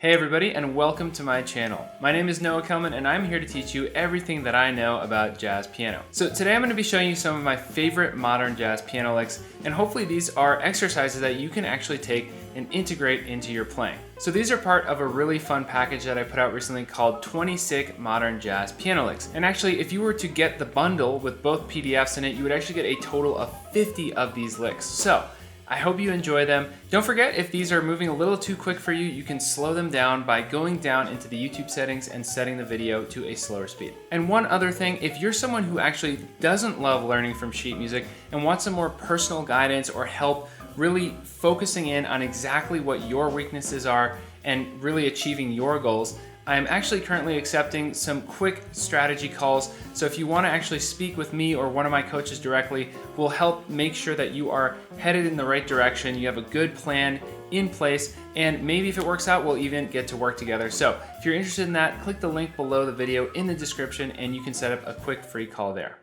Hey everybody, and welcome to my channel. My name is Kellman, and I'm here to teach you everything that I know about jazz piano. So today I'm going to be showing you some of my favorite modern jazz piano licks, and hopefully these are exercises that you can actually take and integrate into your playing. So these are part of a really fun package that I put out recently called 26 Modern Jazz Piano Licks. And actually, if you were to get the bundle with both PDFs in it, you would actually get a total of 50 of these licks. So I hope you enjoy them. Don't forget, if these are moving a little too quick for you, you can slow them down by going down into the YouTube settings and setting the video to a slower speed. And one other thing, if you're someone who actually doesn't love learning from sheet music and wants some more personal guidance or help really focusing in on exactly what your weaknesses are and really achieving your goals, I am actually currently accepting some quick strategy calls. So if you want to actually speak with me or one of my coaches directly, we'll help make sure that you are headed in the right direction, you have a good plan in place, and maybe if it works out, we'll even get to work together. So if you're interested in that, click the link below the video in the description and you can set up a quick free call there.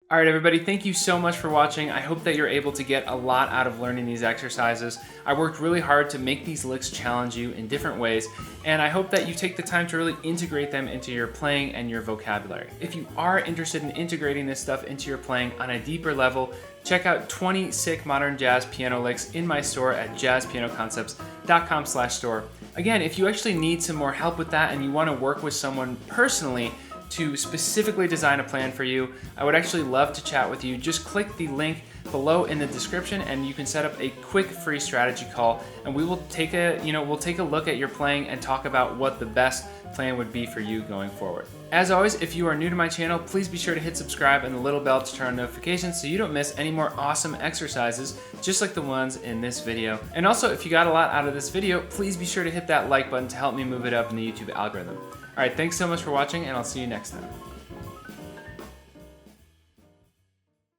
All right, everybody, thank you so much for watching. I hope that you're able to get a lot out of learning these exercises. I worked really hard to make these licks challenge you in different ways, and I hope that you take the time to really integrate them into your playing and your vocabulary. If you are interested in integrating this stuff into your playing on a deeper level, check out 26 Modern Jazz Piano Licks in my store at jazzpianoconcepts.com/store. Again, if you actually need some more help with that and you want to work with someone personally to specifically design a plan for you, I would actually love to chat with you. Just click the link below in the description and you can set up a quick free strategy call, and we will take a look at your playing and talk about what the best plan would be for you going forward. As always, if you are new to my channel, please be sure to hit subscribe and the little bell to turn on notifications so you don't miss any more awesome exercises just like the ones in this video. And also, if you got a lot out of this video, please be sure to hit that like button to help me move it up in the YouTube algorithm. All right, thanks so much for watching, and I'll see you next time.